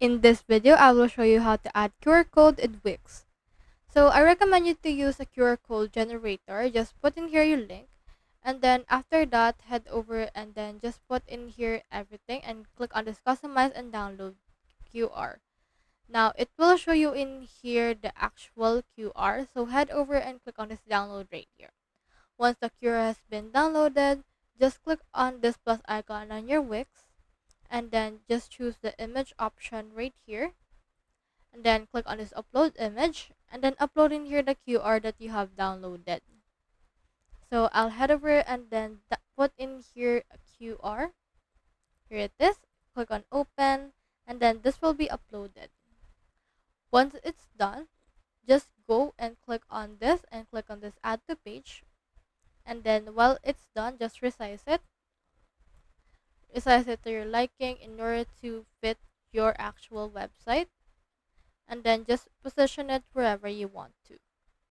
In this video, I will show you how to add QR code in Wix. So I recommend you to use a QR code generator. Just put in here your link, and then after that, head over and then just put in here everything and click on this customize and download QR. Now it will show you in here the actual QR. So head over and click on this download right here. Once the QR has been downloaded, just click on this plus icon on your Wix and then just choose the image option right here and then click on this upload image and then upload in here the QR that you have downloaded. So I'll head over and then put in here a QR. Here it is. Click on open and then this will be uploaded. Once it's done, just go and click on this and click on this add to page, and then while it's done, just resize it to your liking in order to fit your actual website, and then just position it wherever you want to.